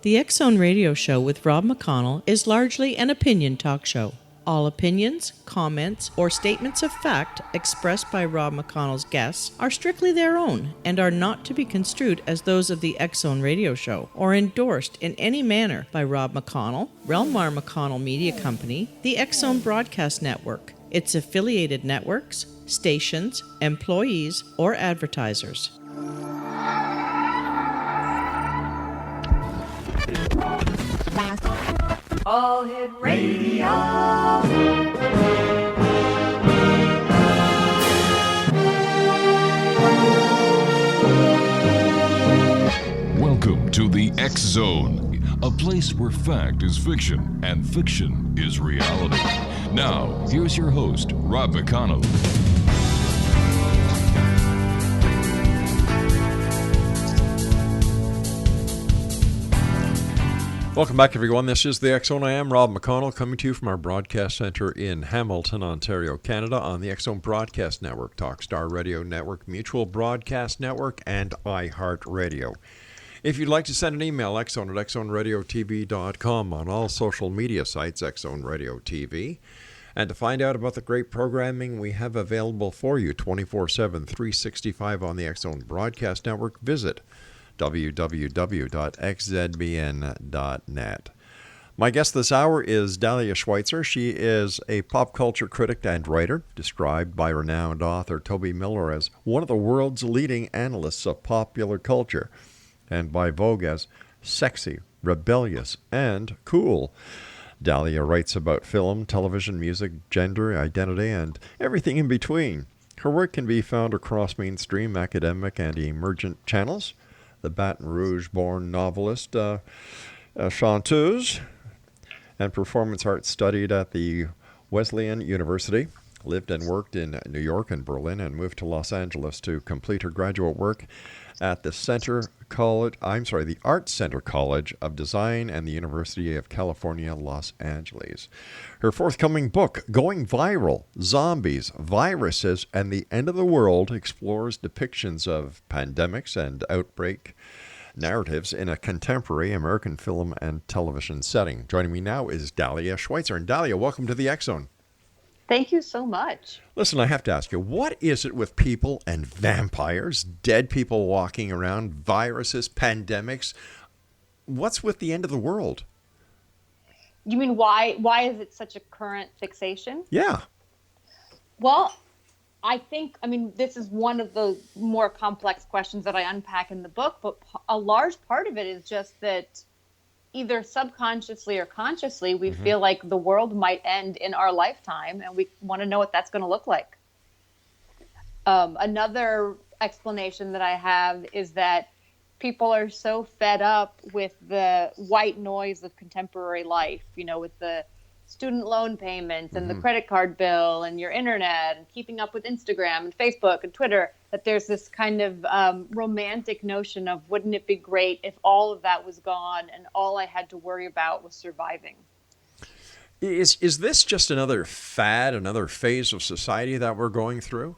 The X-Zone Radio Show with Rob McConnell is largely an opinion talk show. All opinions, comments, or statements of fact expressed by Rob McConnell's guests are strictly their own and are not to be construed as those of the X-Zone Radio Show or endorsed in any manner by Rob McConnell, REL-MAR McConnell Media Company, the X-Zone Broadcast Network, its affiliated networks, stations, employees, or advertisers. All Hit Radio. Welcome to the X-Zone, a place where fact is fiction and fiction is reality. Now, here's your host, Rob McConnell. Welcome back, everyone. This is the X-Zone. I am Rob McConnell, coming to you from our broadcast center in Hamilton, Ontario, Canada, on the X-Zone Broadcast Network, Talkstar Radio Network, Mutual Broadcast Network, and iHeartRadio. If you'd like to send an email, X-Zone at xzoneradiotv.com, on all social media sites, X-Zone Radio TV. And to find out about the great programming we have available for you 24/7, 365 on the X-Zone Broadcast Network, visit www.xzbn.net. My guest this hour is Dahlia Schweitzer. She is a pop culture critic and writer, described by renowned author Toby Miller as one of the world's leading analysts of popular culture, and by Vogue as sexy, rebellious, and cool. Dahlia writes about film, television, music, gender, identity, and everything in between. Her work can be found across mainstream, academic, and emergent channels. The Baton Rouge-born novelist, chanteuse, and performance arts studied at the Wesleyan University, lived and worked in New York and Berlin, and moved to Los Angeles to complete her graduate work at the Art Center College of Design and the University of California, Los Angeles. Her forthcoming book, Going Viral, Zombies, Viruses, and the End of the World, explores depictions of pandemics and outbreak narratives in a contemporary American film and television setting. Joining me now is Dahlia Schweitzer. And Dahlia, welcome to the X-Zone. Thank you so much. Listen, I have to ask you, what is it with people and vampires, dead people walking around, viruses, pandemics? What's with the end of the world? You mean why is it such a current fixation? Yeah. Well, I mean, this is one of the more complex questions that I unpack in the book, but a large part of it is just that either subconsciously or consciously, we feel like the world might end in our lifetime, and we want to know what that's going to look like. Another explanation that I have is that people are so fed up with the white noise of contemporary life, with the student loan payments and the credit card bill and your internet and keeping up with Instagram and Facebook and Twitter, that there's this kind of romantic notion of, wouldn't it be great if all of that was gone and all I had to worry about was surviving? Is this just another fad, another phase of society that we're going through?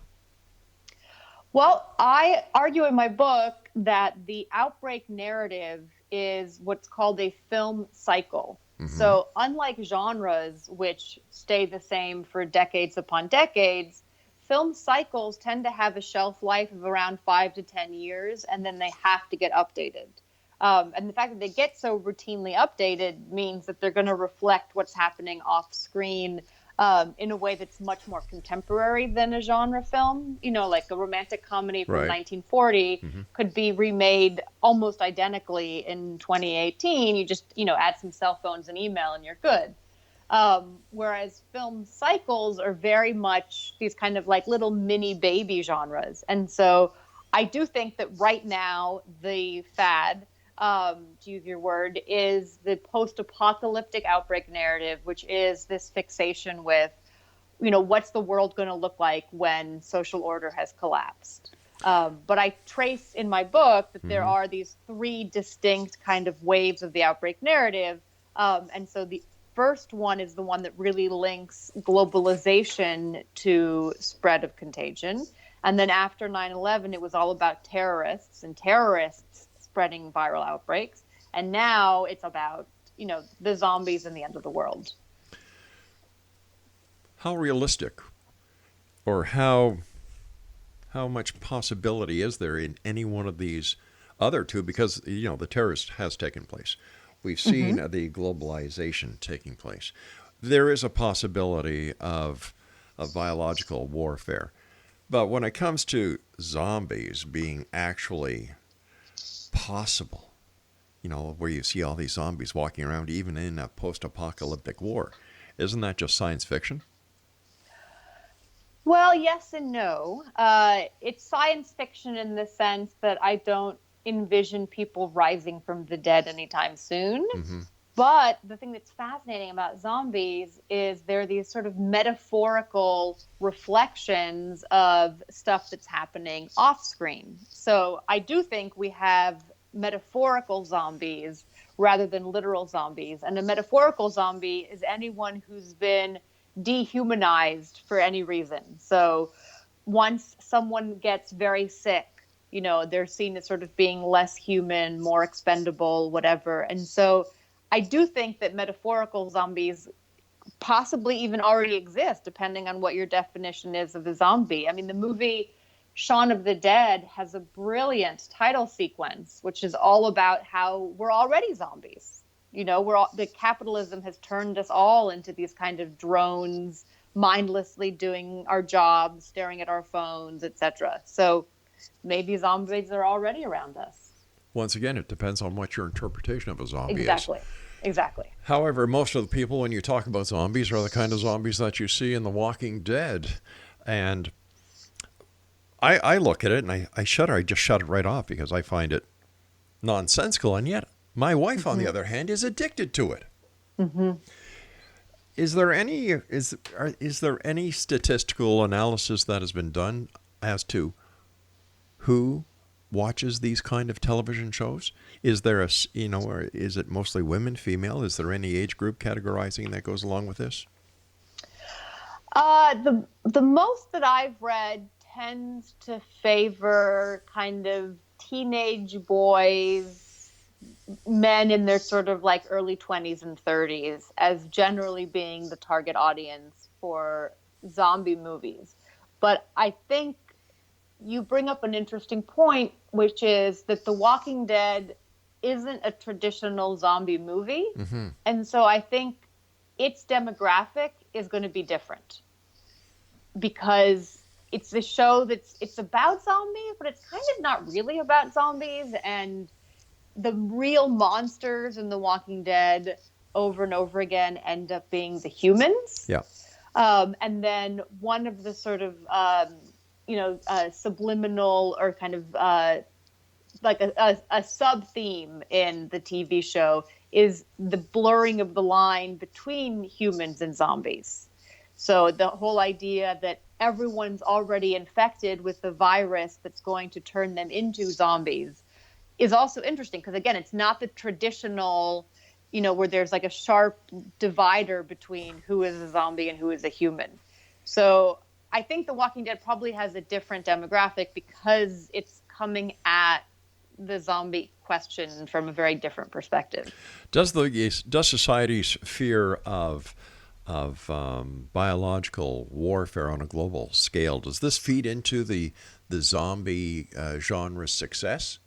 Well, I argue in my book that the outbreak narrative is what's called a film cycle. So unlike genres, which stay the same for decades upon decades, film cycles tend to have a shelf life of around 5 to 10 years, and then they have to get updated. And the fact that they get so routinely updated means that they're going to reflect what's happening off screen in a way that's much more contemporary than a genre film. Like a romantic comedy from 1940 could be remade almost identically in 2018. You just, add some cell phones and email and you're good. Whereas film cycles are very much these kind of like little mini baby genres. And so I do think that right now the fad, to use your word, is the post-apocalyptic outbreak narrative, which is this fixation with, what's the world going to look like when social order has collapsed. But I trace in my book that there are these three distinct kind of waves of the outbreak narrative. And so the first one is the one that really links globalization to spread of contagion. And then after 9/11, it was all about terrorists and terrorists spreading viral outbreaks. And now it's about, the zombies and the end of the world. How realistic, or how much possibility is there in any one of these other two? Because, the terrorist has taken place. We've seen the globalization taking place. There is a possibility of biological warfare. But when it comes to zombies being actually possible, where you see all these zombies walking around even in a post-apocalyptic war, isn't that just science fiction? Well, yes and no. It's science fiction in the sense that I don't envision people rising from the dead anytime soon. But the thing that's fascinating about zombies is they're these sort of metaphorical reflections of stuff that's happening off screen. So I do think we have metaphorical zombies rather than literal zombies. And a metaphorical zombie is anyone who's been dehumanized for any reason. So once someone gets very sick, they're seen as sort of being less human, more expendable, whatever. And so I do think that metaphorical zombies possibly even already exist, depending on what your definition is of a zombie. I mean, the movie Shaun of the Dead has a brilliant title sequence, which is all about how we're already zombies. The capitalism has turned us all into these kind of drones, mindlessly doing our jobs, staring at our phones, etc. So maybe zombies are already around us. Once again, it depends on what your interpretation of a zombie is. Exactly. However, most of the people, when you talk about zombies, are the kind of zombies that you see in The Walking Dead. And I look at it and I shudder. I just shut it right off because I find it nonsensical. And yet my wife, on the other hand, is addicted to it. Is there any statistical analysis that has been done as to who watches these kind of television shows? Is there or is it mostly women, female? Is there any age group categorizing that goes along with this? The most that I've read tends to favor kind of teenage boys, men in their sort of like early 20s and 30s as generally being the target audience for zombie movies. But I think you bring up an interesting point, which is that The Walking Dead isn't a traditional zombie movie. And so I think its demographic is going to be different because it's a show it's about zombies, but it's kind of not really about zombies. And the real monsters in The Walking Dead over and over again end up being the humans. Yeah. And then one of the sort of subliminal or kind of like a sub theme in the TV show is the blurring of the line between humans and zombies. So the whole idea that everyone's already infected with the virus that's going to turn them into zombies is also interesting because, again, it's not the traditional, where there's like a sharp divider between who is a zombie and who is a human. So I think The Walking Dead probably has a different demographic because it's coming at the zombie question from a very different perspective. Does society's fear of biological warfare on a global scale, does this feed into the zombie genre's success?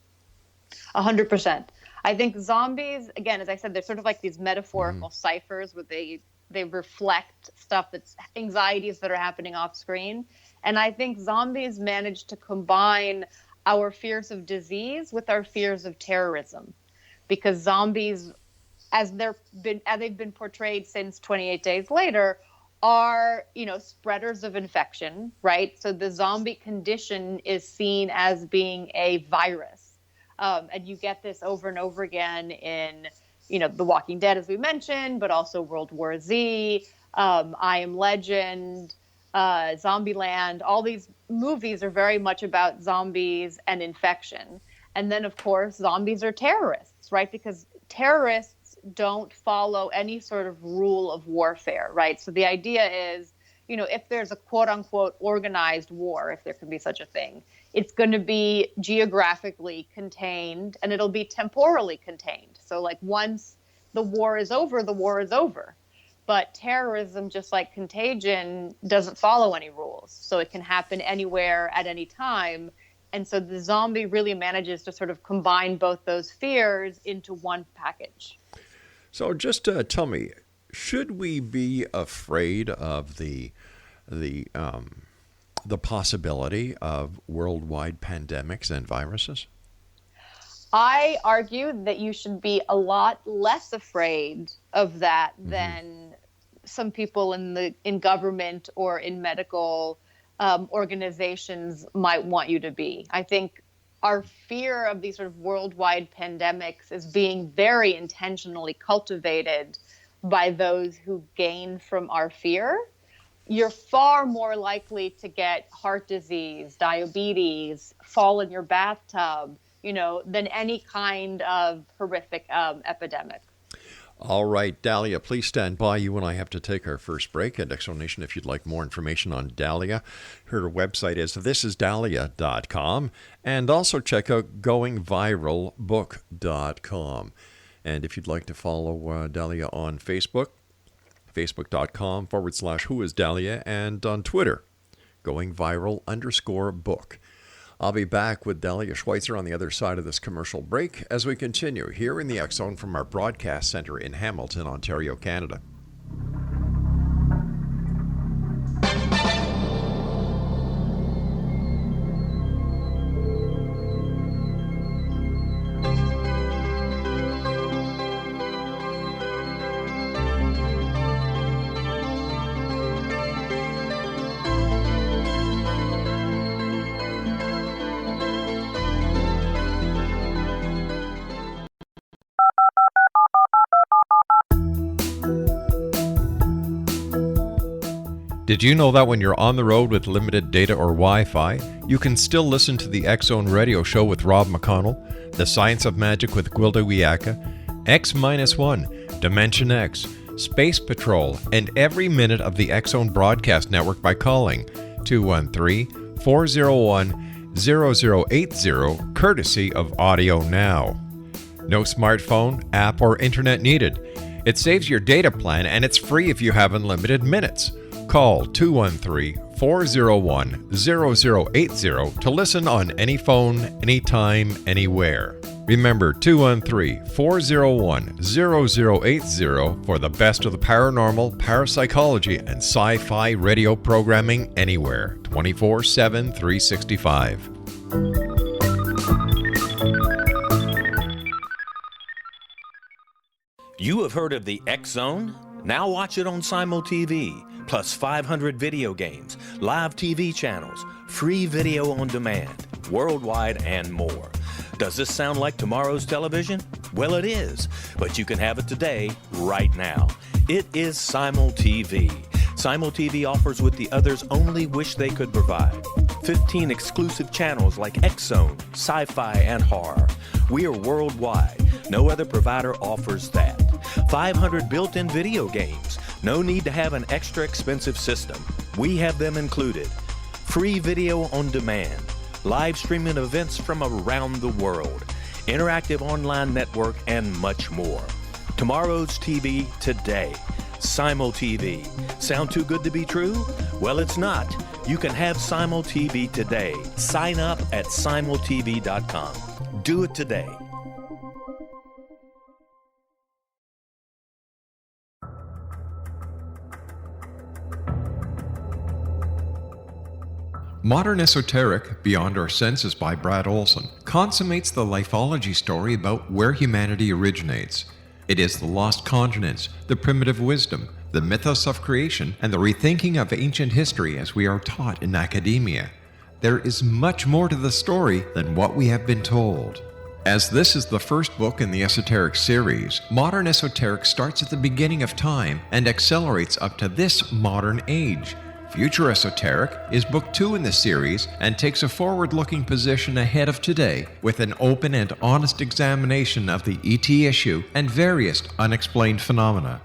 100%. I think zombies, again, as I said, they're sort of like these metaphorical ciphers where they reflect stuff that's anxieties that are happening off screen. And I think zombies manage to combine our fears of disease with our fears of terrorism, because zombies, as they've been portrayed since 28 Days Later, are, spreaders of infection, right? So the zombie condition is seen as being a virus. And you get this over and over again in, The Walking Dead, as we mentioned, but also World War Z, I Am Legend, Zombieland. All these movies are very much about zombies and infection. And then, of course, zombies are terrorists, right? Because terrorists don't follow any sort of rule of warfare, right? So the idea is, if there's a quote-unquote organized war, if there can be such a thing, it's going to be geographically contained and it'll be temporally contained. So like once the war is over, the war is over. But terrorism, just like contagion, doesn't follow any rules. So it can happen anywhere at any time. And so the zombie really manages to sort of combine both those fears into one package. So just tell me, should we be afraid of the possibility of worldwide pandemics and viruses? I argue that you should be a lot less afraid of that than some people in government or in medical organizations might want you to be. I think our fear of these sort of worldwide pandemics is being very intentionally cultivated by those who gain from our fear. You're far more likely to get heart disease, diabetes, fall in your bathtub, than any kind of horrific epidemic. All right, Dahlia, please stand by. You and I have to take our first break. At Exonation, if you'd like more information on Dahlia, her website is thisisdahlia.com, and also check out goingviralbook.com. And if you'd like to follow Dahlia on Facebook, facebook.com/whoisdahlia, and on Twitter, goingviral_book. I'll be back with Dahlia Schweitzer on the other side of this commercial break as we continue here in the X Zone from our broadcast center in Hamilton, Ontario, Canada. Did you know that when you're on the road with limited data or Wi-Fi, you can still listen to the X Zone radio show with Rob McConnell, The Science of Magic with Gwilda Wiyaka, X-1, Dimension X, Space Patrol, and every minute of the X Zone broadcast network by calling 213-401-0080, courtesy of Audio Now. No smartphone, app, or internet needed. It saves your data plan and it's free if you have unlimited minutes. Call 213-401-0080 to listen on any phone, anytime, anywhere. Remember 213-401-0080 for the best of the paranormal, parapsychology, and sci-fi radio programming anywhere, 24/7, 365. You have heard of the X Zone? Now watch it on Simul TV. Plus 500 video games, live TV channels, free video on demand, worldwide, and more. Does this sound like tomorrow's television? Well, it is, but you can have it today, right now. It is Simul TV. Simul TV offers what the others only wish they could provide. 15 exclusive channels like X Zone, sci-fi, and horror. We are worldwide. No other provider offers that. 500 built-in video games. No need to have an extra expensive system. We have them included. Free video on demand. Live streaming events from around the world. Interactive online network, and much more. Tomorrow's TV today. Simul TV. Sound too good to be true? Well, it's not. You can have Simul TV today. Sign up at simultv.com. Do it today. Modern Esoteric, Beyond Our Senses by Brad Olson, consummates the lifeology story about where humanity originates. It is the lost continents, the primitive wisdom, the mythos of creation, and the rethinking of ancient history as we are taught in academia. There is much more to the story than what we have been told. As this is the first book in the Esoteric series, Modern Esoteric starts at the beginning of time and accelerates up to this modern age. Future Esoteric is book 2 in the series and takes a forward-looking position ahead of today with an open and honest examination of the ET issue and various unexplained phenomena.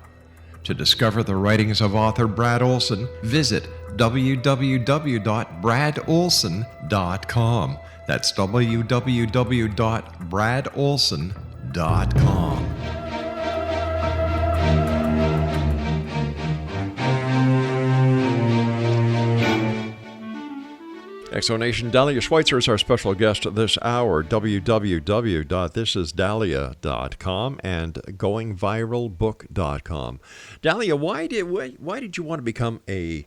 To discover the writings of author Brad Olson, visit www.bradolson.com. That's www.bradolson.com. Exonation, Dahlia Schweitzer is our special guest this hour. www.thisisdahlia.com and goingviralbook.com. Dahlia, why did you want to become a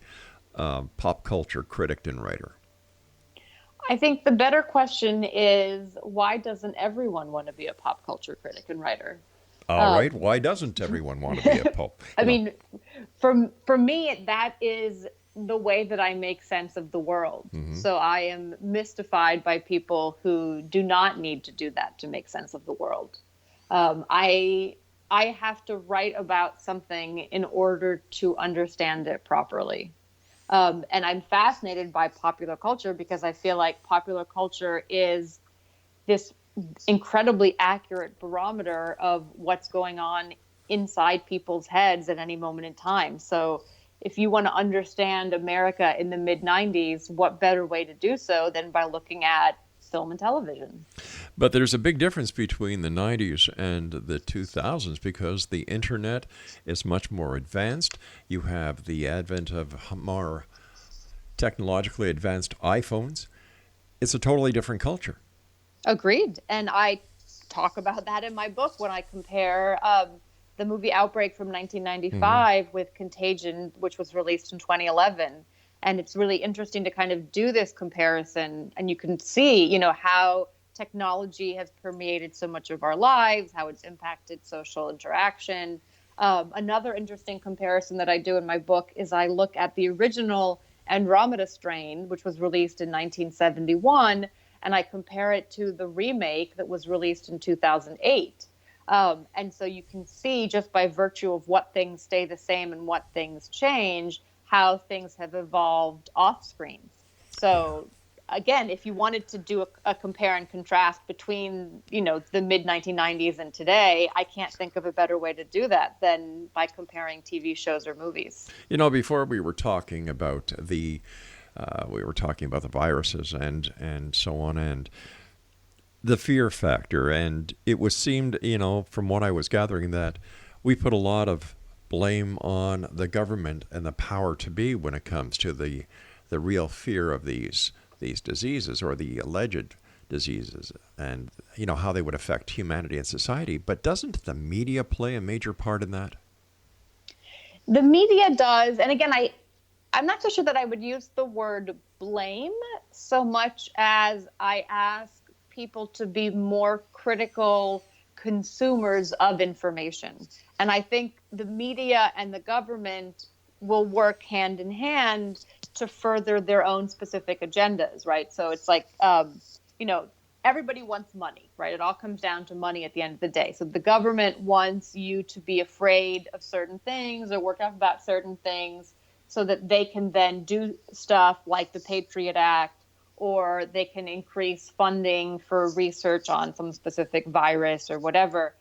pop culture critic and writer? I think the better question is, why doesn't everyone want to be a pop culture critic and writer? All right. Why doesn't everyone want to be a pop? I mean, for me, that is the way that I make sense of the world. Mm-hmm. So I am mystified by people who do not need to do that to make sense of the world. I have to write about something in order to understand it properly. And I'm fascinated by popular culture because I feel like popular culture is this incredibly accurate barometer of what's going on inside people's heads at any moment in time. So if you want to understand America in the mid-90s, what better way to do so than by looking at film and television? But there's a big difference between the 90s and the 2000s because the internet is much more advanced. You have the advent of more technologically advanced iPhones. It's a totally different culture. Agreed. And I talk about that in my book when I compare the movie Outbreak from 1995 with Contagion, which was released in 2011. And it's really interesting to kind of do this comparison. And you can see, how technology has permeated so much of our lives, how it's impacted social interaction. Another interesting comparison that I do in my book is I look at the original Andromeda Strain, which was released in 1971, and I compare it to the remake that was released in 2008. And so you can see, just by virtue of what things stay the same and what things change, how things have evolved off screen. So again, if you wanted to do a compare and contrast between, the mid 1990s and today, I can't think of a better way to do that than by comparing TV shows or movies. Before we were talking about the viruses and so on, and the fear factor, and it seemed, from what I was gathering, that we put a lot of blame on the government and the power to be when it comes to the real fear of these diseases or the alleged diseases, and how they would affect humanity and society. But doesn't the media play a major part in that? The media does, and again, I'm not so sure that I would use the word blame so much as I ask people to be more critical consumers of information. And I think the media and the government will work hand in hand to further their own specific agendas, right? So it's like, everybody wants money, right? It all comes down to money at the end of the day. So the government wants you to be afraid of certain things or work up about certain things so that they can then do stuff like the Patriot Act, or they can increase funding for research on some specific virus or whatever.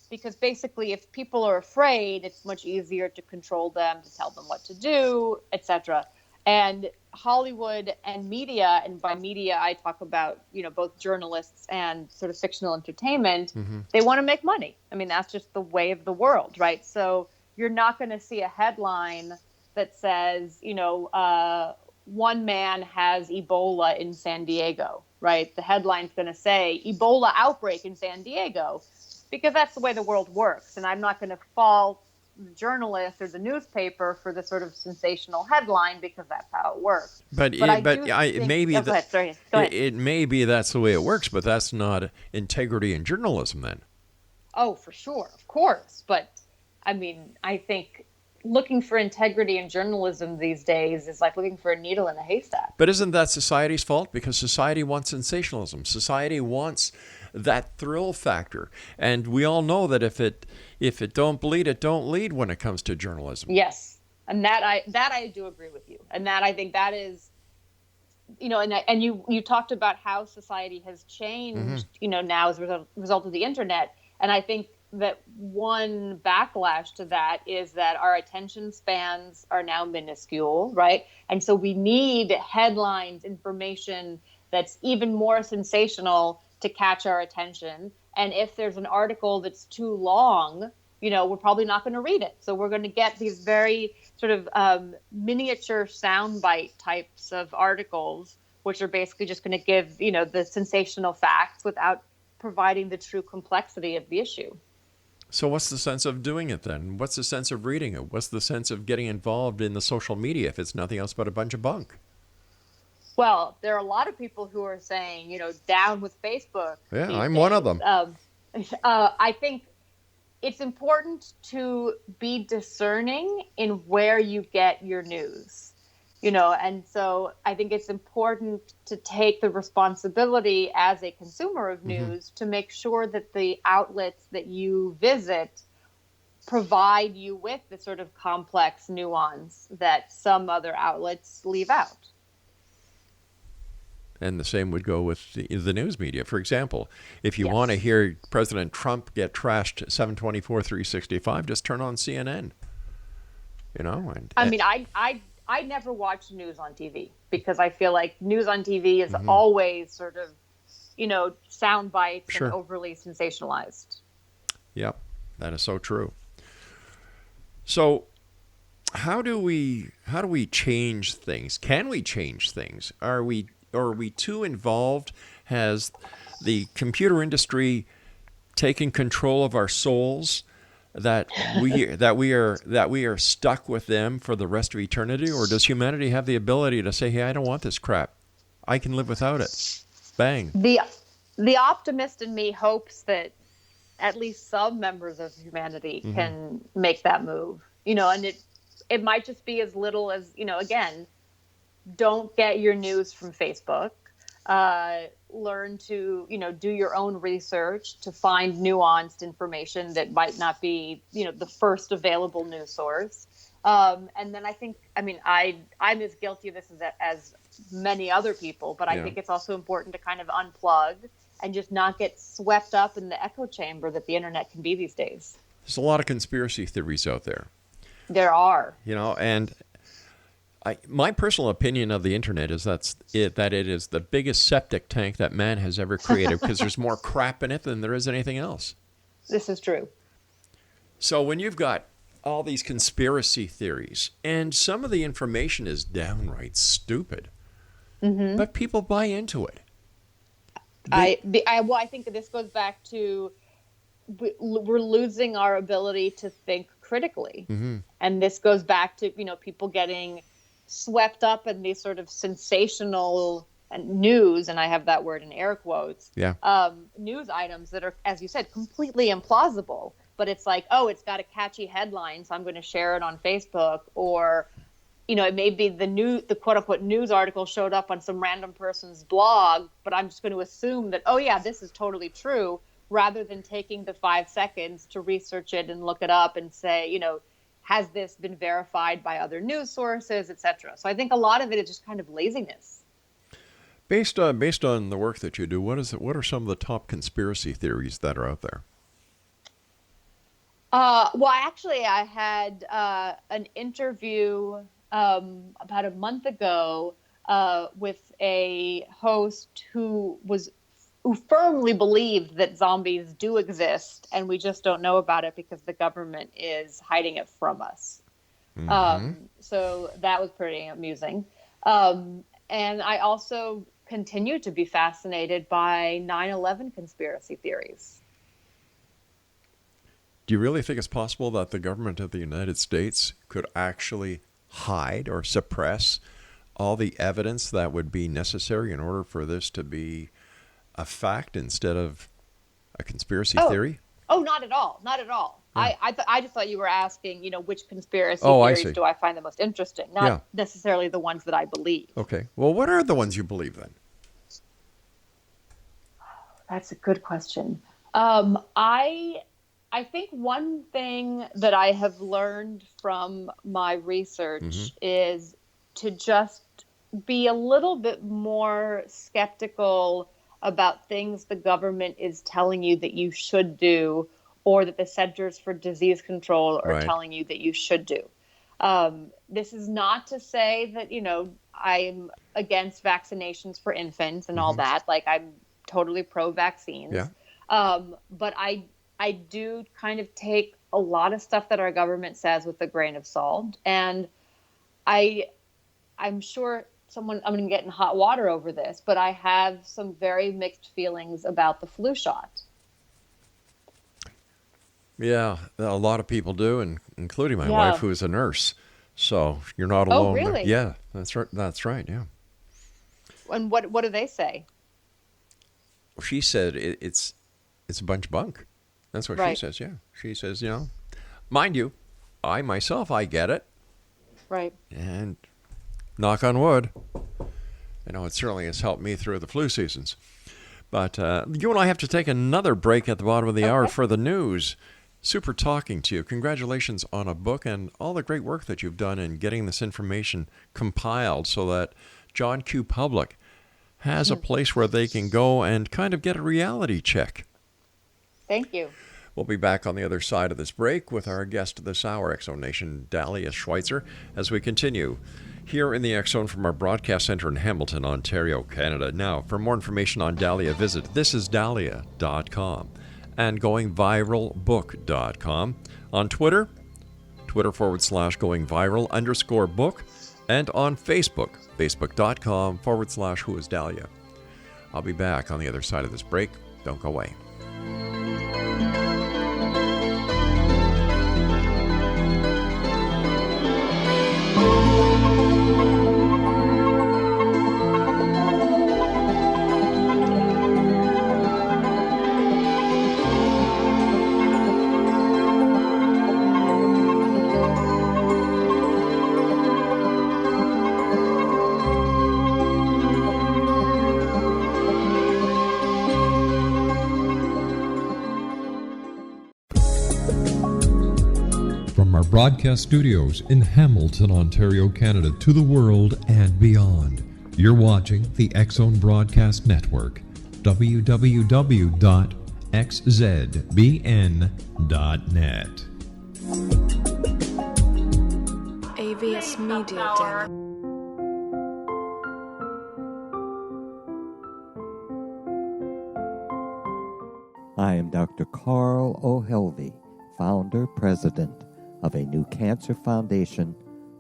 Because basically, if people are afraid, it's much easier to control them, to tell them what to do, etc. And Hollywood and media, and by media I talk about, both journalists and sort of fictional entertainment, they want to make money. I mean, that's just the way of the world, right? So you're not going to see a headline that says, one man has Ebola in San Diego, right? The headline's going to say Ebola outbreak in San Diego, because that's the way the world works. And I'm not going to fault the journalist or the newspaper for the sort of sensational headline, because that's how it works. It may be that's the way it works, but that's not integrity in journalism then. Oh, for sure, of course. But I mean, I think looking for integrity in journalism these days is like looking for a needle in a haystack. But isn't that society's fault? Because society wants sensationalism. Society wants that thrill factor. And we all know that if it don't bleed, it don't lead when it comes to journalism. Yes. And that I do agree with you. And that I think that is, and you talked about how society has changed, now as a result of the internet. And I think that one backlash to that is that our attention spans are now minuscule, right? And so we need headlines, information that's even more sensational to catch our attention. And if there's an article that's too long, we're probably not going to read it. So we're going to get these very sort of miniature soundbite types of articles which are basically just going to give, the sensational facts without providing the true complexity of the issue. So what's the sense of doing it then? What's the sense of reading it? What's the sense of getting involved in the social media if it's nothing else but a bunch of bunk? Well, there are a lot of people who are saying, down with Facebook. Yeah, I'm one of them. I think it's important to be discerning in where you get your news, and so I think it's important to take the responsibility as a consumer of news to make sure that the outlets that you visit provide you with the sort of complex nuance that some other outlets leave out. And the same would go with the news media. For example, if you want to hear President Trump get trashed 7/24, 365, just turn on CNN. I never watch news on TV because I feel like news on TV is always sort of, sound bites and overly sensationalized. Yep, that is so true. So how do we change things? Can we change things? Are we too involved? Has the computer industry taken control of our souls that we are stuck with them for the rest of eternity? Or does humanity have the ability to say, hey, I don't want this crap. I can live without it. Bang. The optimist in me hopes that at least some members of humanity can make that move, and it might just be as little as, again, don't get your news from Facebook. Learn to, do your own research to find nuanced information that might not be, the first available news source. And then I think, I'm as guilty of this as many other people, but I think it's also important to kind of unplug and just not get swept up in the echo chamber that the internet can be these days. There's a lot of conspiracy theories out there. There are. And my personal opinion of the internet is that it is the biggest septic tank that man has ever created because there's more crap in it than there is anything else. This is true. So when you've got all these conspiracy theories and some of the information is downright stupid, but people buy into it. I think that this goes back to we're losing our ability to think critically. And this goes back to, people getting swept up in these sort of sensational news, and I have that word in air quotes, news items that are, as you said, completely implausible. But it's like, oh, it's got a catchy headline, so I'm going to share it on Facebook. Or, it may be the quote unquote news article showed up on some random person's blog, but I'm just going to assume that, oh yeah, this is totally true, rather than taking the 5 seconds to research it and look it up and say, has this been verified by other news sources, et cetera? So I think a lot of it is just kind of laziness. Based on the work that you do, what are some of the top conspiracy theories that are out there? I had an interview about a month ago with a host who firmly believed that zombies do exist, and we just don't know about it because the government is hiding it from us. So that was pretty amusing. And I also continue to be fascinated by 9/11 conspiracy theories. Do you really think it's possible that the government of the United States could actually hide or suppress all the evidence that would be necessary in order for this to be a fact instead of a conspiracy theory? Oh, not at all. Not at all. I just thought you were asking, which conspiracy theories do I find the most interesting? Not necessarily the ones that I believe. Okay. Well, what are the ones you believe then? That's a good question. I think one thing that I have learned from my research is to just be a little bit more skeptical about things the government is telling you that you should do, or that the Centers for Disease Control are telling you that you should do. This is not to say that, I'm against vaccinations for infants and all that. Like, I'm totally pro-vaccines. But I do kind of take a lot of stuff that our government says with a grain of salt. And I'm sure I'm going to get in hot water over this, but I have some very mixed feelings about the flu shot. Yeah, a lot of people do, including my wife, who is a nurse. So you're not alone. Oh, really? Yeah, that's right. That's right. Yeah. And what do they say? She said it's a bunch of bunk. That's what Right. she says. Yeah, she says, mind you, I myself, I get it. Right. And knock on wood, it certainly has helped me through the flu seasons. But you and I have to take another break at the bottom of the hour for the news. Super talking to you. Congratulations on a book and all the great work that you've done in getting this information compiled so that John Q. Public has a place where they can go and kind of get a reality check. Thank you. We'll be back on the other side of this break with our guest this hour, X Zone Nation, Dahlia Schweitzer, as we continue here in the X Zone from our broadcast center in Hamilton, Ontario, Canada. Now, for more information on Dahlia, visit thisisdahlia.com and goingviralbook.com. On Twitter, Twitter/goingviral_book, and on Facebook, facebook.com/whoisdahlia. I'll be back on the other side of this break. Don't go away. From our broadcast studios in Hamilton, Ontario, Canada, to the world and beyond, you're watching the X Zone Broadcast Network, www.xzbn.net. AVS Media Den. I am Dr. Carl O'Helvey, founder, president of a new cancer foundation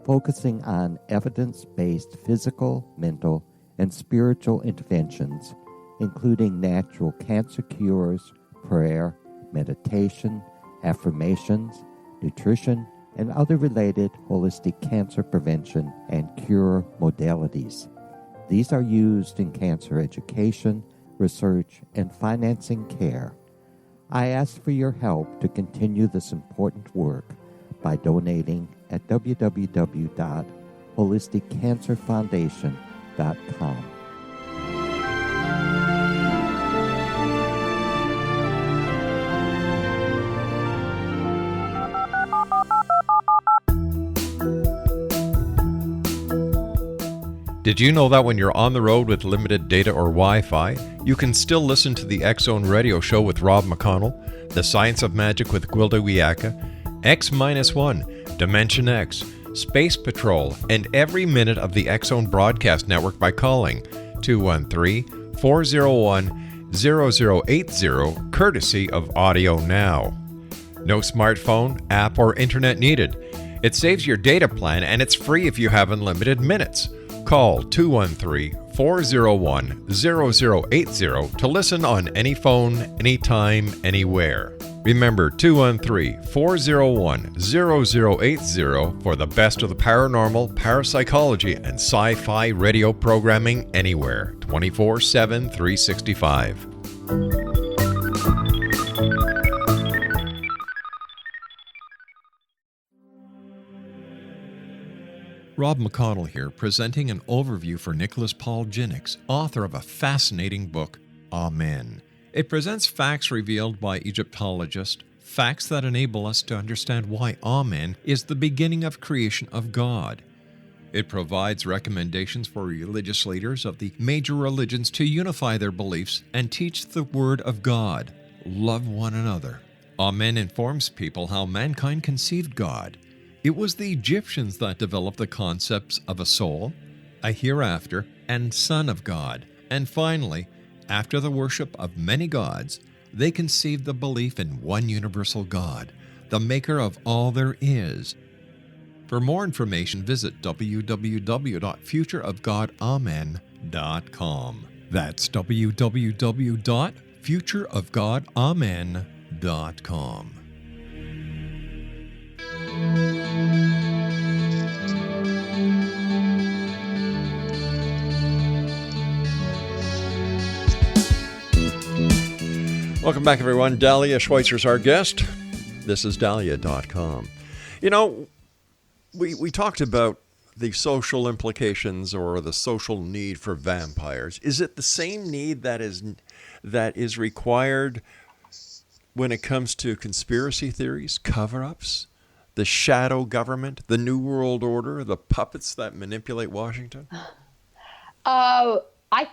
focusing on evidence-based physical, mental, and spiritual interventions, including natural cancer cures, prayer, meditation, affirmations, nutrition, and other related holistic cancer prevention and cure modalities. These are used in cancer education, research, and financing care. I ask for your help to continue this important work by donating at www.holisticcancerfoundation.com. Did you know that when you're on the road with limited data or Wi-Fi, you can still listen to the X Zone radio show with Rob McConnell, The Science of Magic with Gwilda Wiyaka, X-1, Dimension X, Space Patrol, and every minute of the X Zone broadcast network by calling 213-401-0080, courtesy of Audio Now. No smartphone, app, or internet needed. It saves your data plan and it's free if you have unlimited minutes. Call 213-401-0080 to listen on any phone, anytime, anywhere. Remember 213-401-0080 for the best of the paranormal, parapsychology, and sci-fi radio programming anywhere, 24/7, 365. Rob McConnell here, presenting an overview for Nicholas Paul Jennings, author of a fascinating book, Amen. It presents facts revealed by Egyptologists, facts that enable us to understand why Amen is the beginning of creation of God. It provides recommendations for religious leaders of the major religions to unify their beliefs and teach the Word of God. Love one another. Amen informs people how mankind conceived God. It was the Egyptians that developed the concepts of a soul, a hereafter, and Son of God. And finally, after the worship of many gods, they conceived the belief in one universal God, the maker of all there is. For more information, visit www.futureofgodamen.com. That's www.futureofgodamen.com. Welcome back, everyone. Dahlia Schweitzer is our guest. This is Dahlia.com. You know, we talked about the social implications or the social need for vampires. Is it the same need that is required when it comes to conspiracy theories, cover-ups, the shadow government, the New World Order, the puppets that manipulate Washington? I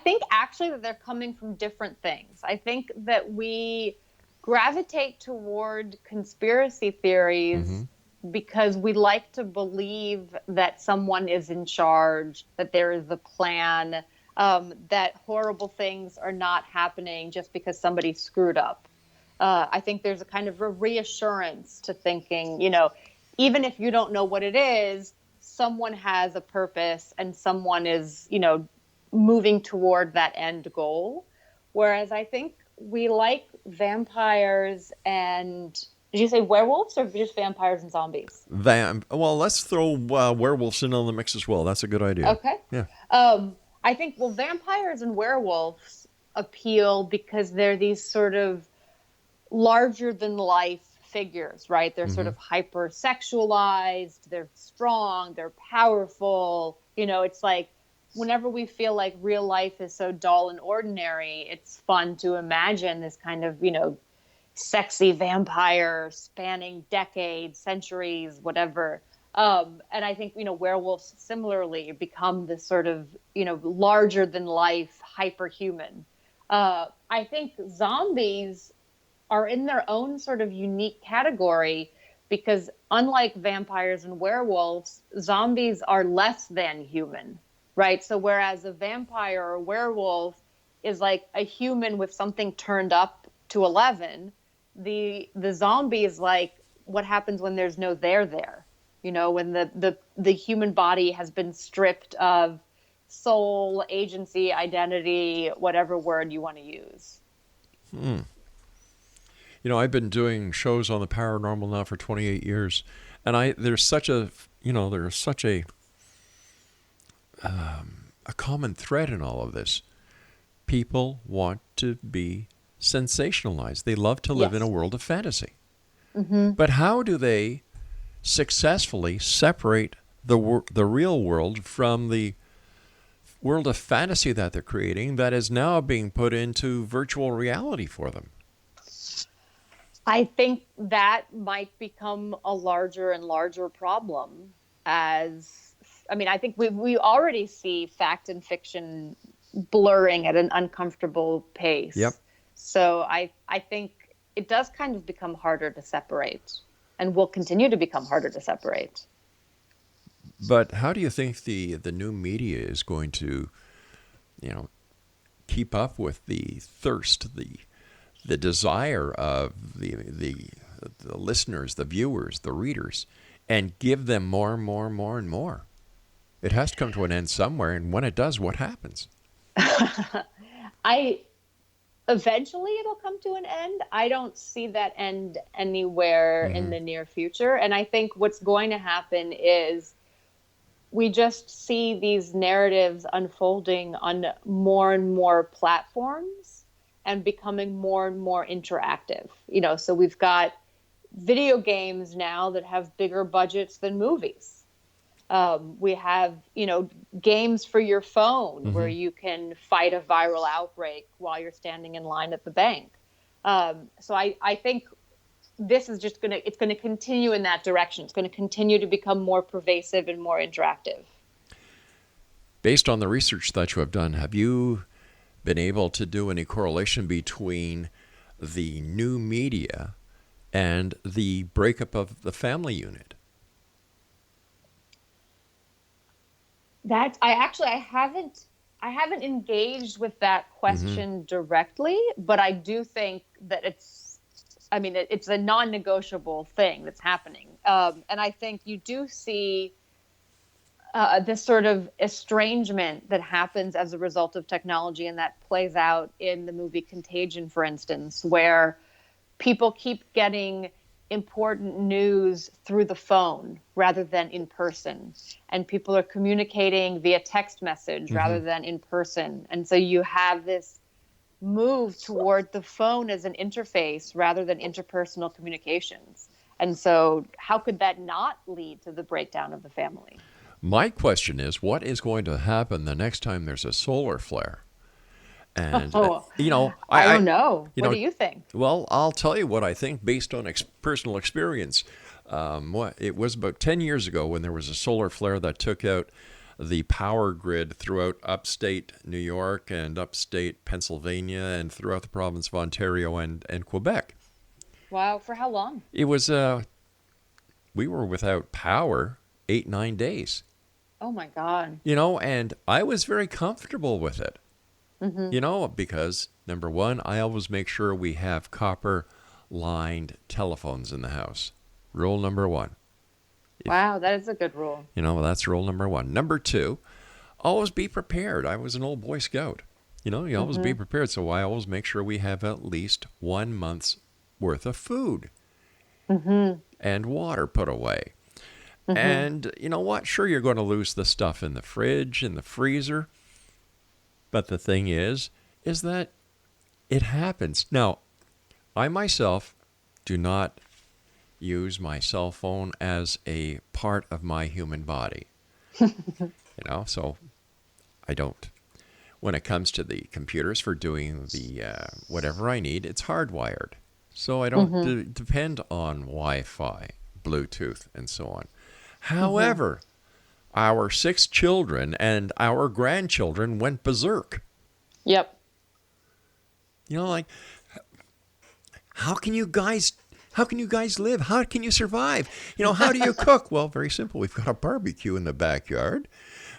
think actually that they're coming from different things. I think that we gravitate toward conspiracy theories because we like to believe that someone is in charge, that there is a plan, that horrible things are not happening just because somebody screwed up. I think there's a kind of a reassurance to thinking, you know, even if you don't know what it is, someone has a purpose and someone is, you know, moving toward that end goal. Whereas I think we like vampires and, did you say werewolves or just vampires and zombies? Well, let's throw werewolves in on the mix as well. That's a good idea. Okay. Yeah. I think, well, vampires and werewolves appeal because they're these sort of larger than life figures, right? They're sort of hypersexualized, they're strong, they're powerful. You know, it's like, whenever we feel like real life is so dull and ordinary, it's fun to imagine this kind of, you know, sexy vampire spanning decades, centuries, whatever. And I think, you know, werewolves similarly become this sort of, you know, larger than life, hyperhuman. I think zombies are in their own sort of unique category because unlike vampires and werewolves, zombies are less than human. Right. So whereas a vampire or a werewolf is like a human with something turned up to 11, the zombie is like what happens when there's no there, you know, when the human body has been stripped of soul, agency, identity, whatever word you want to use. You know, I've been doing shows on the paranormal now for 28 years, and there's such a common thread in all of this. People want to be sensationalized. They love to live in a world of fantasy. But how do they successfully separate the real world from the world of fantasy that they're creating that is now being put into virtual reality for them? I think that might become a larger and larger problem I think we already see fact and fiction blurring at an uncomfortable pace. Yep. So I think it does kind of become harder to separate and will continue to become harder to separate. But how do you think the new media is going to, you know, keep up with the thirst, the desire of the listeners, the viewers, the readers, and give them more and more and more and more? It has to come to an end somewhere, and when it does, what happens? Eventually it'll come to an end. I don't see that end anywhere in the near future. And I think what's going to happen is we just see these narratives unfolding on more and more platforms and becoming more and more interactive. You know, so we've got video games now that have bigger budgets than movies. We have, you know, games for your phone where you can fight a viral outbreak while you're standing in line at the bank. So I think this is just it's going to continue in that direction. It's going to continue to become more pervasive and more interactive. Based on the research that you have done, have you been able to do any correlation between the new media and the breakup of the family unit? I haven't engaged with that question directly, but I do think that it's a non-negotiable thing that's happening. And I think you do see this sort of estrangement that happens as a result of technology, and that plays out in the movie Contagion, for instance, where people keep getting important news through the phone rather than in person, and people are communicating via text message rather than in person. And so you have this move toward the phone as an interface rather than interpersonal communications. And so how could that not lead to the breakdown of the family? My question is, what is going to happen the next time there's a solar flare? And, I don't know. What do you think? Well, I'll tell you what I think based on personal experience. It was about 10 years ago when there was a solar flare that took out the power grid throughout upstate New York and upstate Pennsylvania and throughout the province of Ontario and Quebec. Wow. For how long? It was, we were without power 8-9 days. Oh, my God. And I was very comfortable with it. Because number one, I always make sure we have copper lined telephones in the house. Rule number one. Wow, that is a good rule. That's rule number one. Number two, always be prepared. I was an old Boy Scout. You always be prepared. So I always make sure we have at least 1 month's worth of food and water put away. And you know what? Sure, you're going to lose the stuff in the fridge, in the freezer. But the thing is that it happens. Now, I myself do not use my cell phone as a part of my human body. So I don't. When it comes to the computers for doing the whatever I need, it's hardwired. So I don't depend on Wi-Fi, Bluetooth, and so on. However, our 6 children and our grandchildren went berserk. Yep. How can you guys live? How can you survive? How do you cook? Well, very simple. We've got a barbecue in the backyard.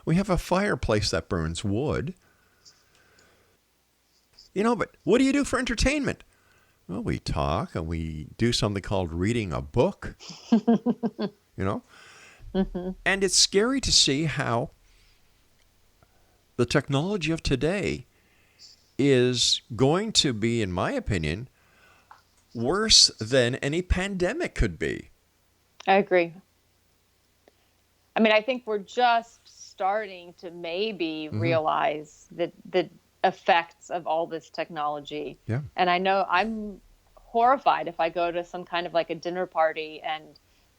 We have a fireplace that burns wood. But what do you do for entertainment? Well, we talk and we do something called reading a book. And it's scary to see how the technology of today is going to be, in my opinion, worse than any pandemic could be. I agree. I mean, I think we're just starting to maybe realize the effects of all this technology. Yeah. And I know I'm horrified if I go to some kind of like a dinner party and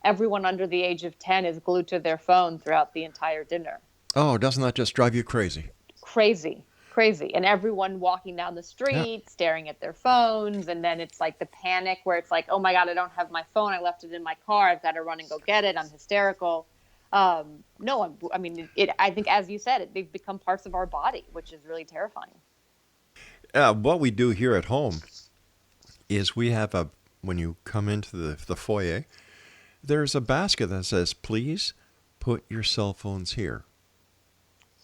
everyone under the age of 10 is glued to their phone throughout the entire dinner. Oh, doesn't that just drive you crazy? Crazy. And everyone walking down the street, staring at their phones. And then it's like the panic where it's like, oh my God, I don't have my phone. I left it in my car. I've got to run and go get it. I'm hysterical. I think, as you said, they've become parts of our body, which is really terrifying. What we do here at home is we have when you come into the foyer, there's a basket that says, please put your cell phones here.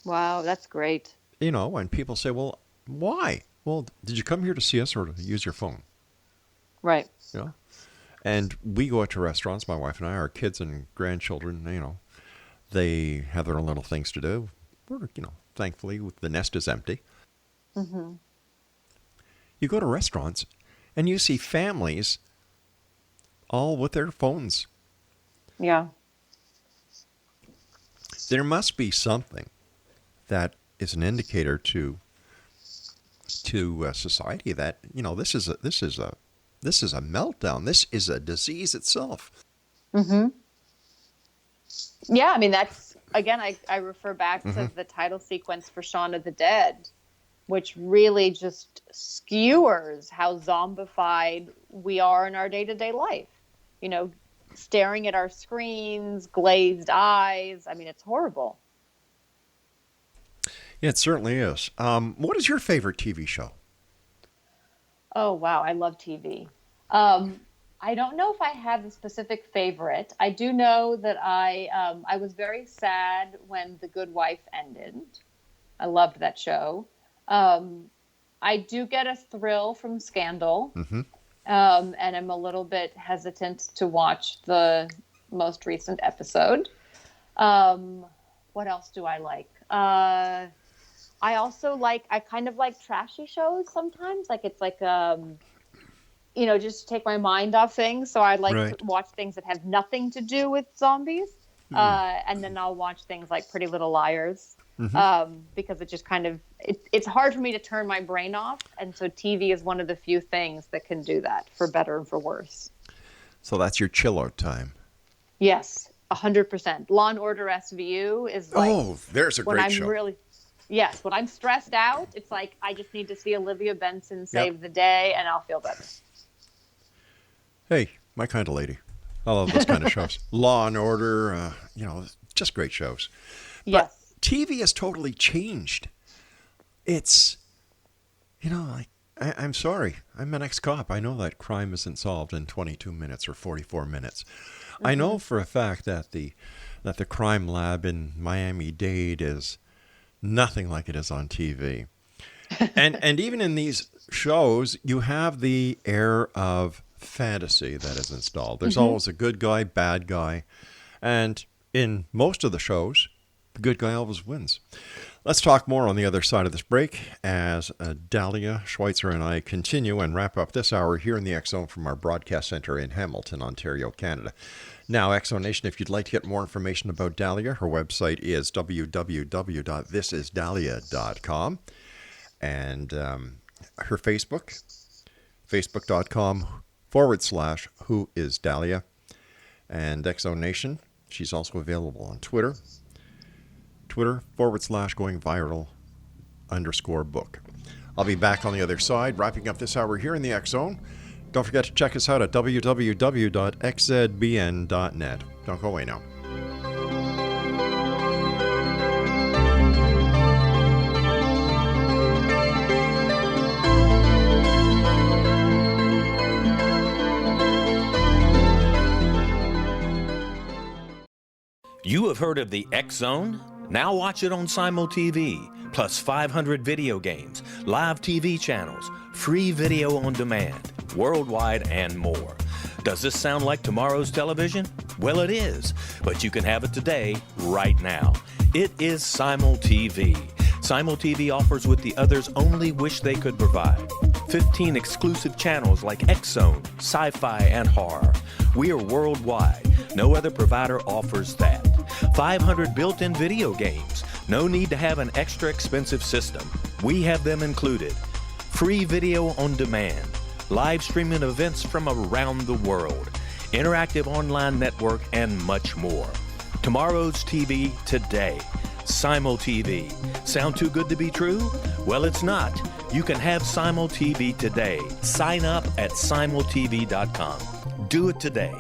Wow, that's great. And people say, well, why? Well, did you come here to see us or to use your phone? Right. And we go out to restaurants, my wife and I, our kids and grandchildren, they have their own little things to do. We're, thankfully, the nest is empty. You go to restaurants and you see families all with their phones. Yeah. There must be something that is an indicator to society that this is a meltdown. This is a disease itself. Yeah, I mean that's again. I refer back to the title sequence for Shaun of the Dead, which really just skewers how zombified we are in our day-to-day life. Staring at our screens, glazed eyes. I mean, it's horrible. Yeah, it certainly is. What is your favorite TV show? Oh, wow. I love TV. I don't know if I have a specific favorite. I do know that I was very sad when The Good Wife ended. I loved that show. I do get a thrill from Scandal. And I'm a little bit hesitant to watch the most recent episode. What else do I like? I kind of like trashy shows sometimes. Like it's like, just to take my mind off things. So I like to watch things that have nothing to do with zombies. And then I'll watch things like Pretty Little Liars. Because it just kind of, it's hard for me to turn my brain off. And so TV is one of the few things that can do that, for better and for worse. So that's your chill out time. Yes, 100%. Law and Order SVU is like, there's a great show. When I'm stressed out, it's like I just need to see Olivia Benson save the day and I'll feel better. Hey, my kind of lady. I love those kind of shows. Law and Order, just great shows. Yes. But TV has totally changed. It's, I'm sorry. I'm an ex-cop. I know that crime isn't solved in 22 minutes or 44 minutes. I know for a fact that the crime lab in Miami-Dade is nothing like it is on TV. And even in these shows, you have the air of fantasy that is installed. There's always a good guy, bad guy. And in most of the shows, the good guy always wins. Let's talk more on the other side of this break as Dahlia Schweitzer and I continue and wrap up this hour here in the X Zone from our broadcast center in Hamilton, Ontario, Canada. Now, X Zone Nation, if you'd like to get more information about Dahlia, her website is www.thisisdahlia.com. And her Facebook, facebook.com/whoisdahlia. And X Zone Nation, she's also available on Twitter. Twitter.com/going viral_book. I'll be back on the other side, wrapping up this hour here in the X Zone. Don't forget to check us out at www.xzbn.net. Don't go away now. You have heard of the X Zone? Now watch it on Simul TV, plus 500 video games, live TV channels, free video on demand, worldwide, and more. Does this sound like tomorrow's television? Well, it is, but you can have it today, right now. It is Simul TV. Simul TV offers what the others only wish they could provide. 15 exclusive channels like X Zone, sci-fi, and horror. We are worldwide. No other provider offers that. 500 built-in video games. No need to have an extra expensive system. We have them included. Free video on demand. Live streaming events from around the world. Interactive online network, and much more. Tomorrow's TV today. Simul TV. Sound too good to be true? Well, it's not. You can have Simul TV today. Sign up at simultv.com. Do it today.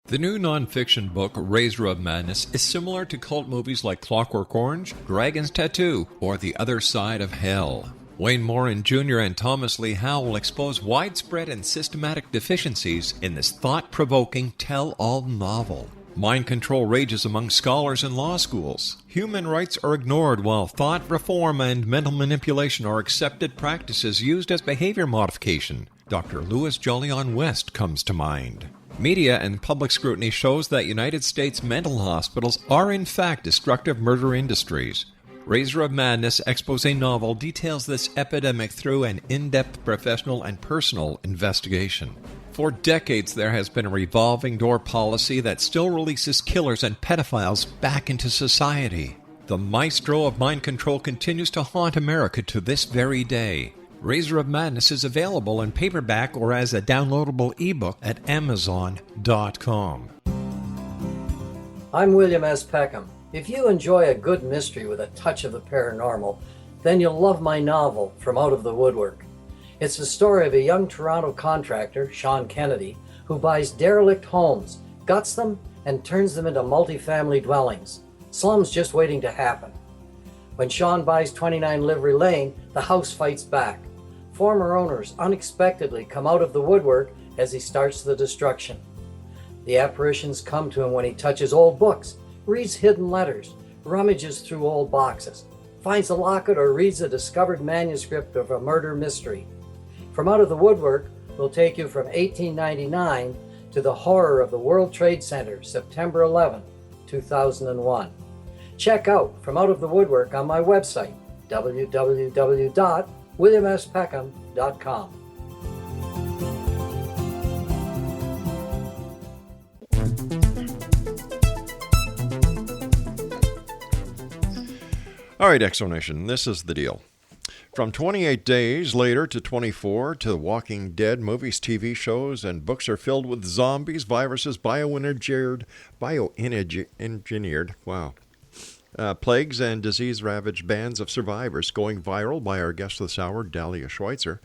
The new nonfiction book, Razor of Madness, is similar to cult movies like Clockwork Orange, Dragon's Tattoo, or The Other Side of Hell. Wayne Morin Jr. and Thomas Lee Howe will expose widespread and systematic deficiencies in this thought-provoking tell-all novel. Mind control rages among scholars in law schools. Human rights are ignored while thought reform and mental manipulation are accepted practices used as behavior modification. Dr. Louis Jolyon West comes to mind. Media and public scrutiny shows that United States mental hospitals are in fact destructive murder industries. Razor of Madness expose novel details this epidemic through an in-depth professional and personal investigation. For decades, there has been a revolving door policy that still releases killers and pedophiles back into society. The maestro of mind control continues to haunt America to this very day. Razor of Madness is available in paperback or as a downloadable ebook at Amazon.com. I'm William S. Peckham. If you enjoy a good mystery with a touch of the paranormal, then you'll love my novel, From Out of the Woodwork. It's the story of a young Toronto contractor, Sean Kennedy, who buys derelict homes, guts them, and turns them into multifamily dwellings. Slums just waiting to happen. When Sean buys 29 Livery Lane, the house fights back. Former owners unexpectedly come out of the woodwork as he starts the destruction. The apparitions come to him when he touches old books, reads hidden letters, rummages through old boxes, finds a locket or reads a discovered manuscript of a murder mystery. From Out of the Woodwork will take you from 1899 to the horror of the World Trade Center, September 11, 2001. Check out From Out of the Woodwork on my website, www.williamspeckham.com. All right, Exonation, this is the deal. From 28 days later to 24 to The Walking Dead, movies, TV shows, and books are filled with zombies, viruses, bioengineered, plagues, and disease-ravaged bands of survivors. Going viral by our guest this hour, Dahlia Schweitzer,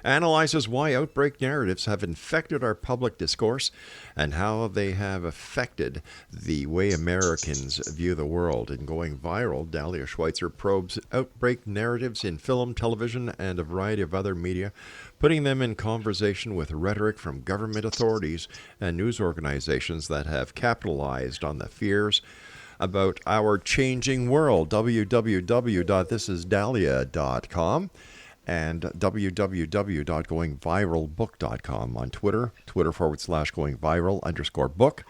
analyzes why outbreak narratives have infected our public discourse and how they have affected the way Americans view the world. In Going Viral, Dahlia Schweitzer probes outbreak narratives in film, television, and a variety of other media, putting them in conversation with rhetoric from government authorities and news organizations that have capitalized on the fears about our changing world. www.thisisdahlia.com and www.goingviralbook.com. On Twitter, Twitter/goingviral_book,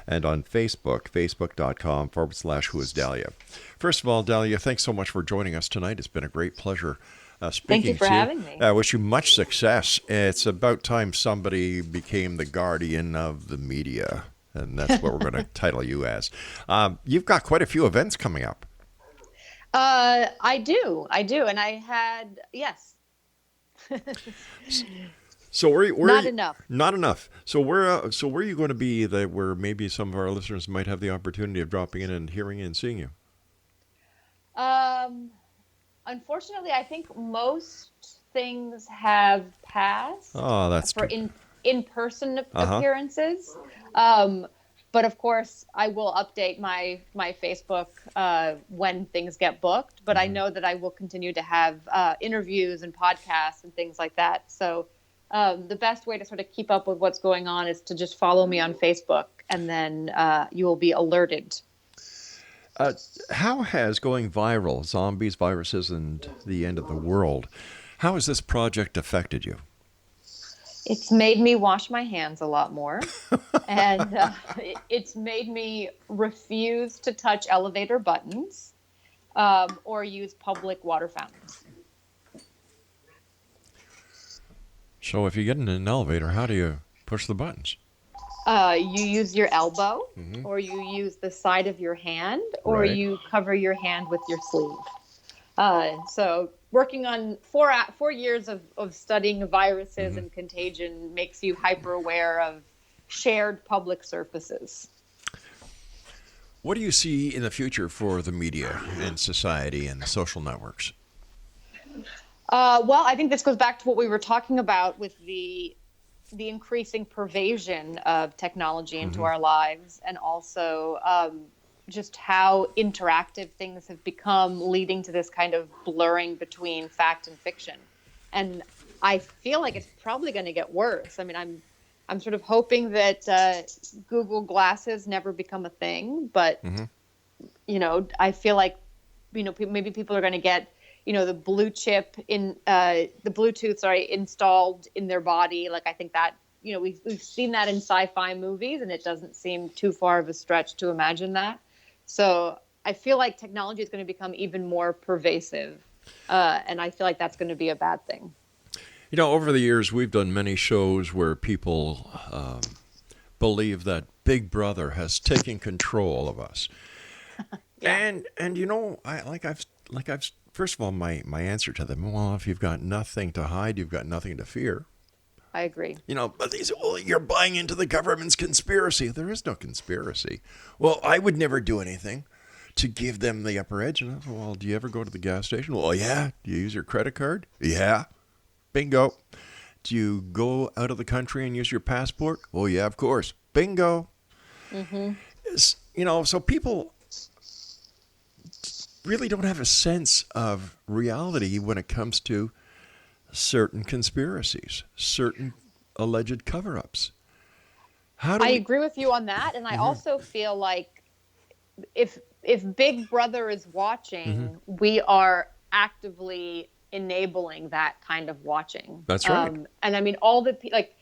and on Facebook, facebook.com/whoisdahlia. First of all, Dahlia, thanks so much for joining us tonight. It's been a great pleasure speaking to you. Thank you for having me. I wish you much success. It's about time somebody became the guardian of the media, and that's what we're going to title you as. You've got quite a few events coming up. I do, and I had, yes. So where not enough. Not enough. So where are you going to be that where maybe some of our listeners might have the opportunity of dropping in and hearing and seeing you? Unfortunately, I think most things have passed. Oh, that's for true. in-person appearances. But of course, I will update my Facebook when things get booked. But I know that I will continue to have interviews and podcasts and things like that. So the best way to sort of keep up with what's going on is to just follow me on Facebook, and then you will be alerted. How has Going Viral, Zombies, Viruses, and the End of the World, how has this project affected you? It's made me wash my hands a lot more, and it's made me refuse to touch elevator buttons or use public water fountains. So if you get in an elevator, how do you push the buttons? You use your elbow, or you use the side of your hand, or you cover your hand with your sleeve. So working on 4 years of studying viruses and contagion makes you hyper aware of shared public surfaces. What do you see in the future for the media and society and social networks? Well, I think this goes back to what we were talking about with the increasing pervasion of technology into our lives, and also just how interactive things have become, leading to this kind of blurring between fact and fiction. And I feel like it's probably going to get worse. I mean, I'm sort of hoping that Google Glasses never become a thing, but I feel like maybe people are going to get the Bluetooth installed in their body. Like, I think that we've seen that in sci-fi movies, and it doesn't seem too far of a stretch to imagine that. So I feel like technology is going to become even more pervasive, and I feel like that's going to be a bad thing. Over the years, we've done many shows where people believe that Big Brother has taken control of us. And I've first of all, my answer to them, well, if you've got nothing to hide, you've got nothing to fear. I agree. But they say, well, you're buying into the government's conspiracy. There is no conspiracy. Well, I would never do anything to give them the upper edge. And I said, well, do you ever go to the gas station? Well, yeah. Do you use your credit card? Yeah. Bingo. Do you go out of the country and use your passport? Oh, yeah, of course. Bingo. So people really don't have a sense of reality when it comes to certain conspiracies, certain alleged cover-ups. I agree with you on that, and I also feel like if Big Brother is watching, we are actively enabling that kind of watching. That's right. And I mean, all the like,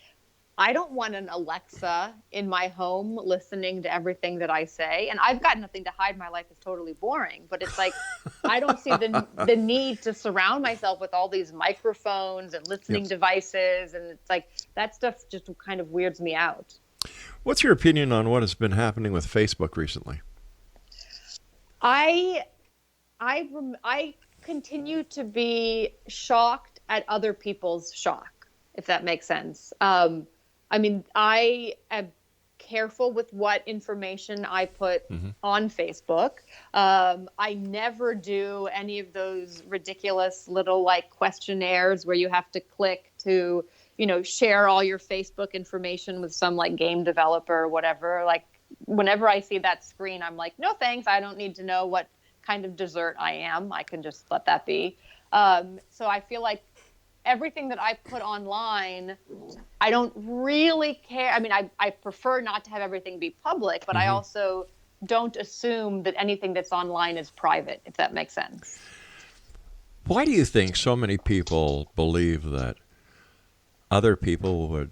I don't want an Alexa in my home listening to everything that I say. And I've got nothing to hide. My life is totally boring. But it's like, I don't see the need to surround myself with all these microphones and listening devices. And it's like, that stuff just kind of weirds me out. What's your opinion on what has been happening with Facebook recently? I continue to be shocked at other people's shock, if that makes sense. I mean, I am careful with what information I put on Facebook. I never do any of those ridiculous little like questionnaires where you have to click to, share all your Facebook information with some like game developer or whatever. Like whenever I see that screen, I'm like, no, thanks. I don't need to know what kind of dessert I am. I can just let that be. So I feel like everything that I put online, I don't really care. I mean, I prefer not to have everything be public, but I also don't assume that anything that's online is private, if that makes sense. Why do you think so many people believe that other people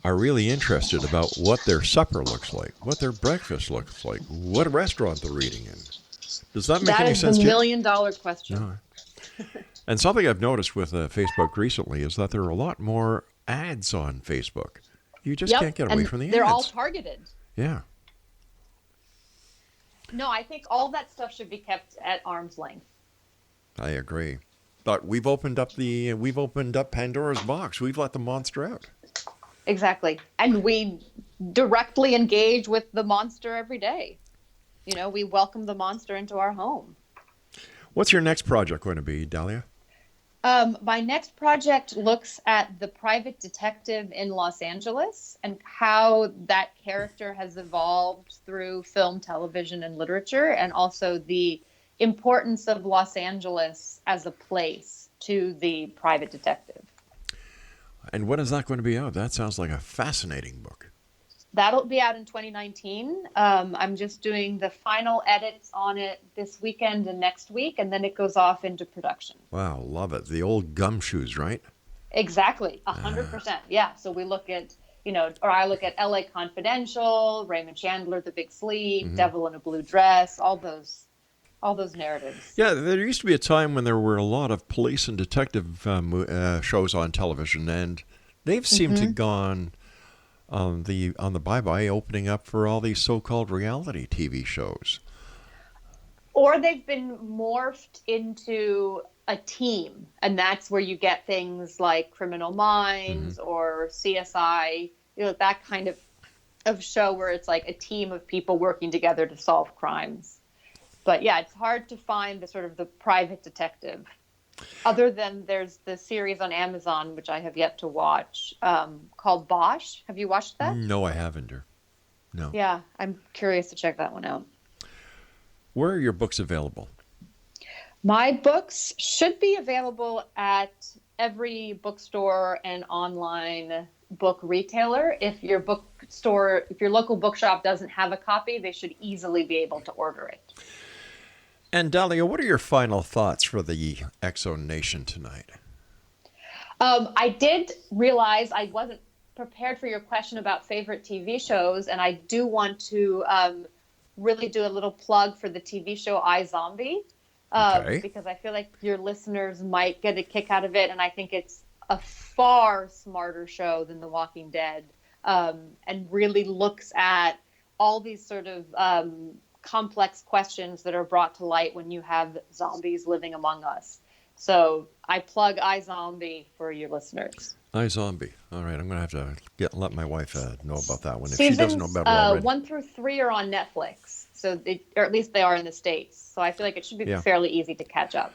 are really interested about what their supper looks like, what their breakfast looks like, what restaurant they're eating in? Does that make any sense? That is the million-dollar question. No. And something I've noticed with Facebook recently is that there are a lot more ads on Facebook. You just can't get away from the ads. They're all targeted. Yeah. No, I think all that stuff should be kept at arm's length. I agree. But we've opened up Pandora's box. We've let the monster out. Exactly. And we directly engage with the monster every day. We welcome the monster into our home. What's your next project going to be, Dahlia? My next project looks at the private detective in Los Angeles and how that character has evolved through film, television, and literature, and also the importance of Los Angeles as a place to the private detective. And when is that going to be out? That sounds like a fascinating book. That'll be out in 2019. I'm just doing the final edits on it this weekend and next week, and then it goes off into production. Wow, love it. The old gumshoes, right? Exactly, 100%. Yeah, so we look at, or I look at LA Confidential, Raymond Chandler, The Big Sleep, Devil in a Blue Dress, all those narratives. Yeah, there used to be a time when there were a lot of police and detective shows on television, and they've seemed to gone on the bye-bye, opening up for all these so-called reality TV shows. Or they've been morphed into a team, and that's where you get things like Criminal Minds or CSI, that kind of show where it's like a team of people working together to solve crimes. But yeah, it's hard to find the sort of the private detective. Other than there's the series on Amazon, which I have yet to watch, called Bosch. Have you watched that? No, I haven't. No. Yeah, I'm curious to check that one out. Where are your books available? My books should be available at every bookstore and online book retailer. If your local bookshop doesn't have a copy, they should easily be able to order it. And Dahlia, what are your final thoughts for the X-Zone Nation tonight? I did realize I wasn't prepared for your question about favorite TV shows, and I do want to really do a little plug for the TV show iZombie, because I feel like your listeners might get a kick out of it, and I think it's a far smarter show than The Walking Dead, and really looks at all these sort of complex questions that are brought to light when you have zombies living among us. So I plug iZombie for your listeners. iZombie. All right, I'm going to have to let my wife know about that one if she doesn't know about it already. 1 through 3 are on Netflix, or at least they are in the States. So I feel like it should be fairly easy to catch up.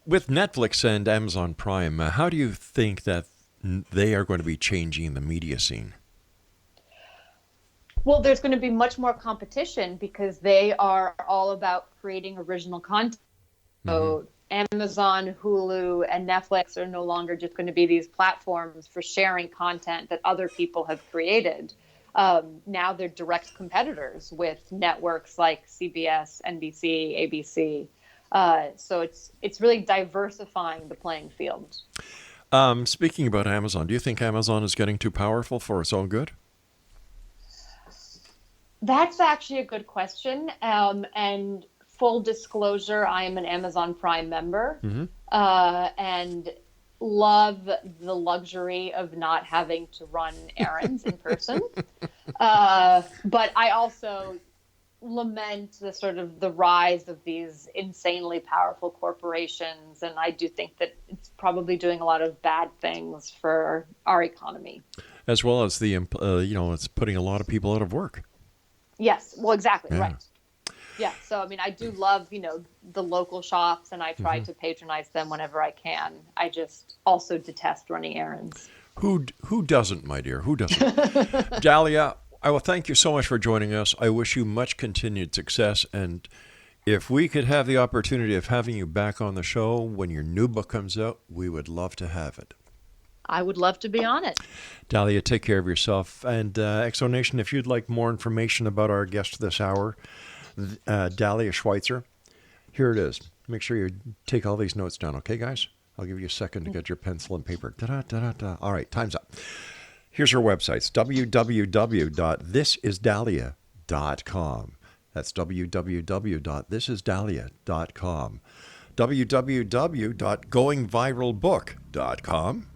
With Netflix and Amazon Prime, how do you think that they are going to be changing the media scene? Well, there's going to be much more competition because they are all about creating original content. So Amazon, Hulu, and Netflix are no longer just going to be these platforms for sharing content that other people have created. Now they're direct competitors with networks like CBS, NBC, ABC. So it's really diversifying the playing field. Speaking about Amazon, do you think Amazon is getting too powerful for its own good? That's actually a good question. And full disclosure, I am an Amazon Prime member, and love the luxury of not having to run errands in person. But I also lament the rise of these insanely powerful corporations, and I do think that it's probably doing a lot of bad things for our economy, as well as it's putting a lot of people out of work. Yes, well, exactly, yeah. Right. Yeah, so I mean, I do love the local shops, and I try to patronize them whenever I can. I just also detest running errands. Who doesn't, my dear? Who doesn't? Dahlia, I will thank you so much for joining us. I wish you much continued success. And if we could have the opportunity of having you back on the show when your new book comes out, we would love to have it. I would love to be on it. Dahlia, take care of yourself. And Exo Nation, if you'd like more information about our guest this hour, Dahlia Schweitzer, here it is. Make sure you take all these notes down, okay, guys? I'll give you a second to get your pencil and paper. Da-da-da-da-da. All right, time's up. Here's her websites, www.thisisdahlia.com. That's www.thisisdahlia.com. www.goingviralbook.com.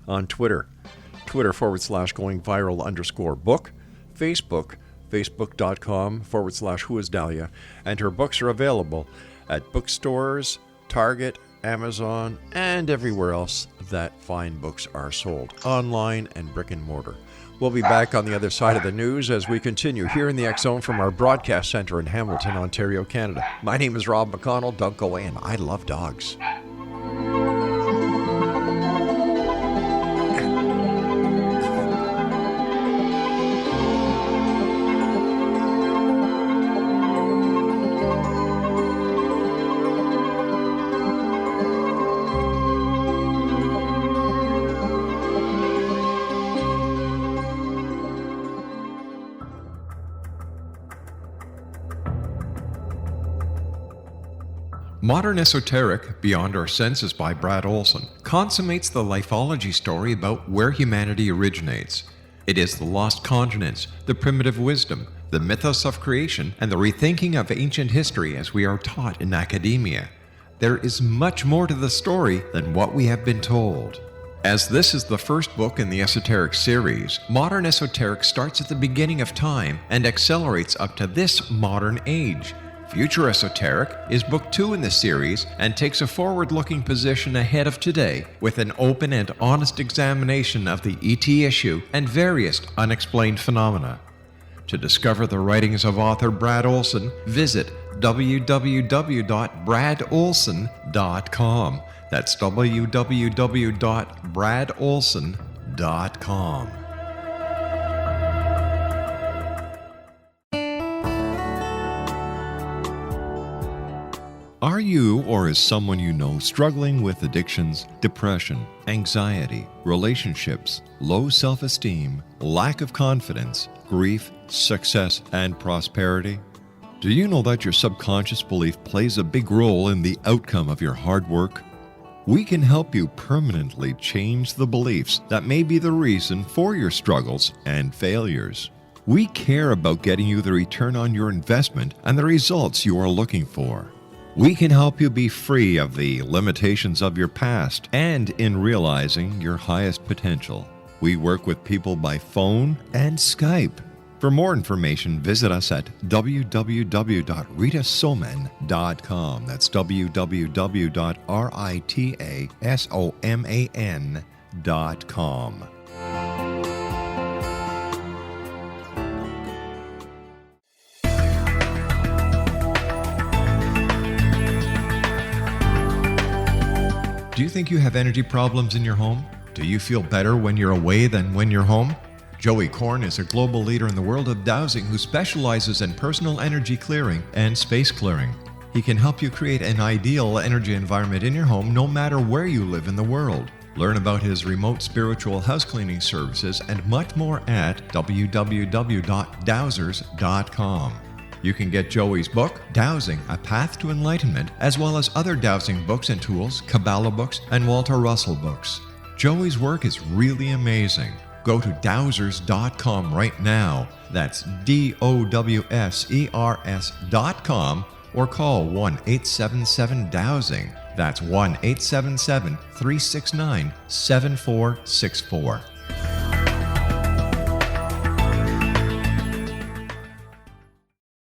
On Twitter, Twitter/goingviral_book. Facebook, facebook.com/whoisdahlia. And her books are available at bookstores, Target, Amazon, and everywhere else that fine books are sold, online and brick and mortar. We'll be back on the other side of the news as we continue here in the X Zone from our broadcast center in Hamilton, Ontario, Canada. My name is Rob McConnell. Don't go away, and I love dogs. Modern Esoteric, Beyond Our Senses by Brad Olson, consummates the lifeology story about where humanity originates. It is the lost continents, the primitive wisdom, the mythos of creation, and the rethinking of ancient history as we are taught in academia. There is much more to the story than what we have been told. As this is the first book in the Esoteric series, Modern Esoteric starts at the beginning of time and accelerates up to this modern age. Future Esoteric is book 2 in the series and takes a forward-looking position ahead of today with an open and honest examination of the ET issue and various unexplained phenomena. To discover the writings of author Brad Olson, visit www.bradolson.com. That's www.bradolson.com. Are you or is someone you know struggling with addictions, depression, anxiety, relationships, low self-esteem, lack of confidence, grief, success, and prosperity? Do you know that your subconscious belief plays a big role in the outcome of your hard work? We can help you permanently change the beliefs that may be the reason for your struggles and failures. We care about getting you the return on your investment and the results you are looking for. We can help you be free of the limitations of your past and in realizing your highest potential. We work with people by phone and Skype. For more information, visit us at www.ritasoman.com. That's www.ritasoman.com. Do you think you have energy problems in your home? Do you feel better when you're away than when you're home? Joey Korn is a global leader in the world of dowsing who specializes in personal energy clearing and space clearing. He can help you create an ideal energy environment in your home no matter where you live in the world. Learn about his remote spiritual house cleaning services and much more at www.dowsers.com. You can get Joey's book, Dowsing, A Path to Enlightenment, as well as other dowsing books and tools, Kabbalah books, and Walter Russell books. Joey's work is really amazing. Go to dowsers.com right now. That's DOWSERS.com, or call 1-877-DOWSING. That's 1-877-369-7464.